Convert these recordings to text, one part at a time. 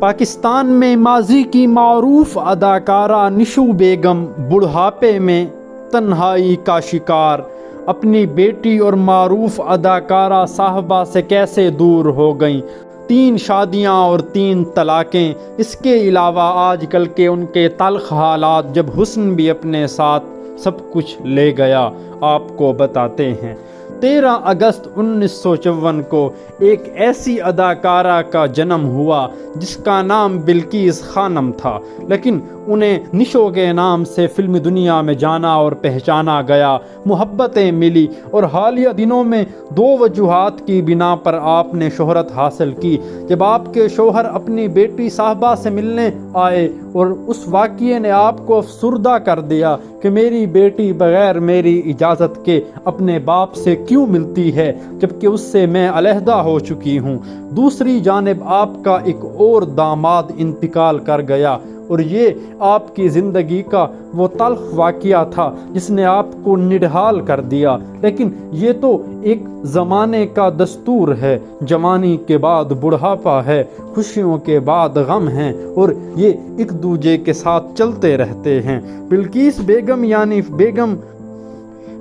پاکستان میں ماضی کی معروف اداکارہ نشو بیگم بڑھاپے میں تنہائی کا شکار اپنی بیٹی اور معروف اداکارہ صاحبہ سے کیسے دور ہو گئیں؟ 3 شادیاں اور 3 طلاقیں، اس کے علاوہ آج کل کے ان کے تلخ حالات جب حسن بھی اپنے ساتھ سب کچھ لے گیا، آپ کو بتاتے ہیں۔ 13 اگست 1954 کو ایک ایسی اداکارہ کا جنم ہوا جس کا نام بلقیس خانم تھا، لیکن انہیں نشو کے نام سے فلمی دنیا میں جانا اور پہچانا گیا، محبتیں ملی، اور حالیہ دنوں میں 2 وجوہات کی بنا پر آپ نے شہرت حاصل کی۔ جب آپ کے شوہر اپنی بیٹی صاحبہ سے ملنے آئے اور اس واقعے نے آپ کو افسردہ کر دیا کہ میری بیٹی بغیر میری اجازت کے اپنے باپ سے کیوں ملتی ہے جبکہ اس سے میں علیحدہ ہو چکی ہوں۔ دوسری جانب آپ کا ایک اور داماد انتقال کر گیا، اور یہ آپ کی زندگی کا وہ تلخ واقعہ تھا جس نے آپ کو نڈھال کر دیا، لیکن یہ تو ایک زمانے کا دستور ہے۔ جوانی کے بعد بڑھاپا ہے، خوشیوں کے بعد غم ہیں، اور یہ ایک دوسرے کے ساتھ چلتے رہتے ہیں۔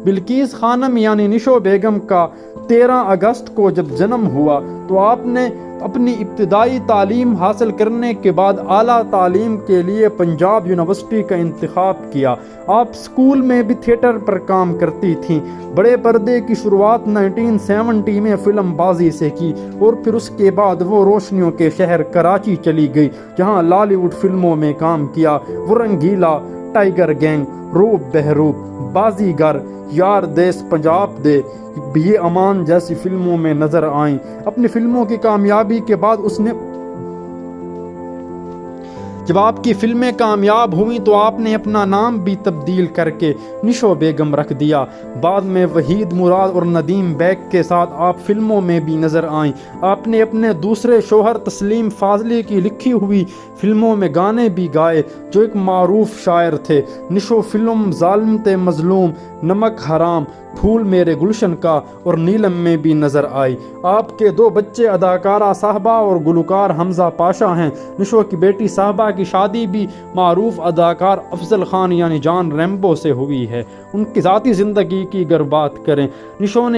بلقیس خانم یعنی نشو بیگم کا 13 اگست کو جب جنم ہوا تو آپ نے اپنی ابتدائی تعلیم حاصل کرنے کے بعد اعلیٰ تعلیم کے لیے پنجاب یونیورسٹی کا انتخاب کیا۔ آپ اسکول میں بھی تھیٹر پر کام کرتی تھیں۔ بڑے پردے کی شروعات 1970 میں فلم بازی سے کی، اور پھر اس کے بعد وہ روشنیوں کے شہر کراچی چلی گئی جہاں لالی ووڈ فلموں میں کام کیا۔ وہ رنگیلا، ٹائیگر گینگ، روب بہروب، بازیگر، یار دیس پنجاب دے، یہ امان جیسی فلموں میں نظر آئیں۔ اپنی فلموں کی کامیابی کے بعد جب آپ کی فلمیں کامیاب ہوئیں تو آپ نے اپنا نام بھی تبدیل کر کے نشو بیگم رکھ دیا۔ بعد میں وحید مراد اور ندیم بیگ کے ساتھ آپ فلموں میں بھی نظر آئیں۔ آپ نے اپنے دوسرے شوہر تسلیم فاضلی کی لکھی ہوئی فلموں میں گانے بھی گائے جو ایک معروف شاعر تھے۔ نشو فلم ظالم تے مظلوم، نمک حرام، پھول میرے گلشن کا اور نیلم میں بھی نظر آئی۔ آپ کے 2 بچے اداکارہ صاحبہ اور گلوکار حمزہ پاشا ہیں۔ نشو کی بیٹی صاحبہ کی شادی بھی معروف اداکار افضل خان یعنی جان ریمبو سے ہوئی ہے۔ ان کی ذاتی زندگی کی اگر بات کریں، نشو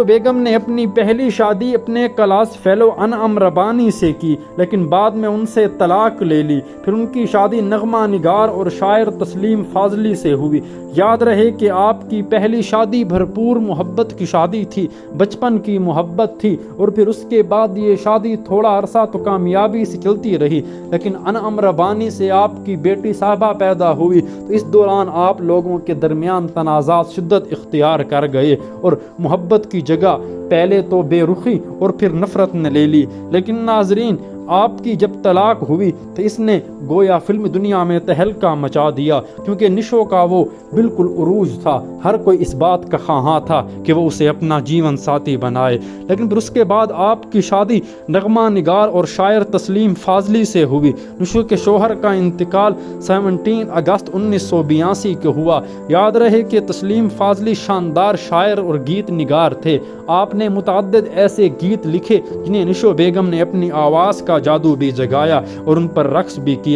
بیگم نے اپنی پہلی شادی اپنے کلاس فیلو انعم ربانی سے کی، لیکن بعد میں ان سے طلاق لے لی۔ پھر ان کی شادی نغمہ نگار اور شاعر تسلیم فاضلی سے ہوئی۔ یاد رہے کہ آپ کی پہلی شادی بھرپور محبت کی شادی تھی، بچپن کی محبت تھی، اور پھر اس کے بعد یہ شادی تھوڑا عرصہ تو کامیابی سے چلتی رہی، لیکن انعم ربانی سے آپ کی بیٹی صاحبہ پیدا ہوئی تو اس دوران آپ لوگوں کے درمیان تنازعات شدت اختیار کر گئے، اور محبت کی جگہ پہلے تو بے رخی اور پھر نفرت نے لے لی۔ لیکن ناظرین، آپ کی جب طلاق ہوئی تو اس نے گویا فلم دنیا میں تہلکہ مچا دیا، کیونکہ نشو کا وہ بالکل عروج تھا، ہر کوئی اس بات کا خواہاں تھا کہ وہ اسے اپنا جیون ساتھی بنائے۔ لیکن پھر اس کے بعد آپ کی شادی نغمہ نگار اور شاعر تسلیم فاضلی سے ہوئی۔ نشو کے شوہر کا انتقال 17 اگست 1982 کو ہوا۔ یاد رہے کہ تسلیم فاضلی شاندار شاعر اور گیت نگار تھے۔ آپ نے متعدد ایسے گیت لکھے جنہیں نشو بیگم نے اپنی آواز کا جادو بھی جگایا اور ان پر رقص بھی کیا۔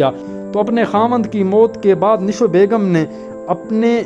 تو اپنے خاوند کی موت کے بعد نشو بیگم نے اپنے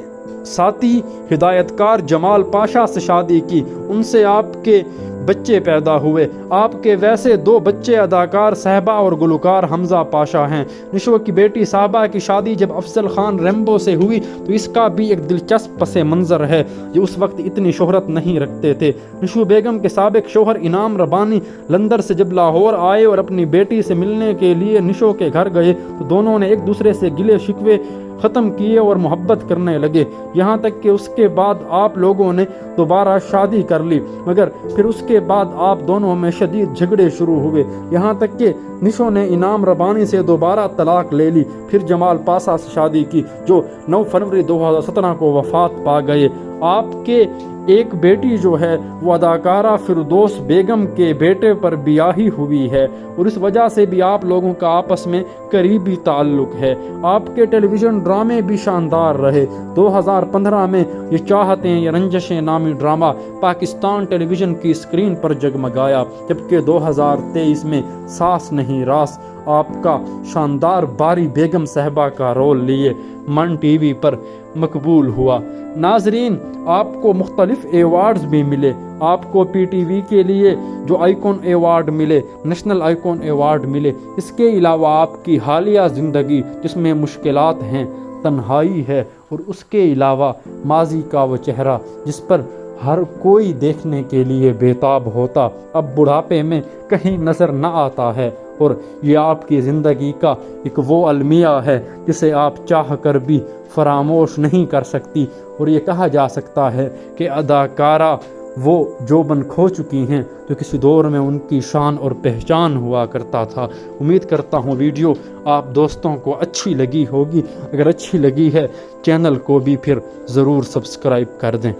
ساتھی ہدایت کار جمال پاشا سے شادی کی، ان سے آپ کے بچے پیدا ہوئے۔ آپ کے ویسے 2 بچے اداکار صاحبہ اور گلوکار حمزہ پاشا ہیں۔ نشو کی بیٹی صاحبہ کی شادی جب افضل خان ریمبو سے ہوئی تو اس کا بھی ایک دلچسپ پس منظر ہے، جو اس وقت اتنی شہرت نہیں رکھتے تھے۔ نشو بیگم کے سابق شوہر انعام ربانی لندن سے جب لاہور آئے اور اپنی بیٹی سے ملنے کے لیے نشو کے گھر گئے تو دونوں نے ایک دوسرے سے گلے شکوے ختم کیے اور محبت کرنے لگے، یہاں تک کہ اس کے بعد آپ لوگوں نے دوبارہ شادی کر لی، مگر پھر اس کے بعد آپ دونوں میں شدید جھگڑے شروع ہوئے، یہاں تک کہ نشو نے انعام ربانی سے دوبارہ طلاق لے لی، پھر جمال پاشا سے شادی کی جو 9 فروری 2017 کو وفات پا گئے۔ آپ کے ایک بیٹی جو ہے وہ اداکارہ فردوس بیگم کے بیٹے پر بیاہی ہوئی ہے اور اس وجہ سے بھی آپ لوگوں کا آپس میں قریبی تعلق ہے۔ آپ کے ٹیلی ویژن ڈرامے بھی شاندار رہے۔ 2015 میں یہ چاہتے ہیں یہ رنجشیں نامی ڈرامہ پاکستان ٹیلی ویژن کی اسکرین پر جگمگایا، جبکہ 2023 میں ساس نہیں راس آپ کا شاندار باری بیگم صاحبہ کا رول لیے من ٹی وی پر مقبول ہوا۔ ناظرین، آپ کو مختلف ایوارڈز بھی ملے۔ آپ کو پی ٹی وی کے لیے جو آئیکن ایوارڈ ملے، نیشنل آئیکن ایوارڈ ملے۔ اس کے علاوہ آپ کی حالیہ زندگی جس میں مشکلات ہیں، تنہائی ہے، اور اس کے علاوہ ماضی کا وہ چہرہ جس پر ہر کوئی دیکھنے کے لیے بےتاب ہوتا، اب بڑھاپے میں کہیں نظر نہ آتا ہے، اور یہ آپ کی زندگی کا ایک وہ المیہ ہے جسے آپ چاہ کر بھی فراموش نہیں کر سکتی، اور یہ کہا جا سکتا ہے کہ اداکارہ وہ جوبن کھو چکی ہیں جو کسی دور میں ان کی شان اور پہچان ہوا کرتا تھا۔ امید کرتا ہوں ویڈیو آپ دوستوں کو اچھی لگی ہوگی۔ اگر اچھی لگی ہے چینل کو بھی پھر ضرور سبسکرائب کر دیں۔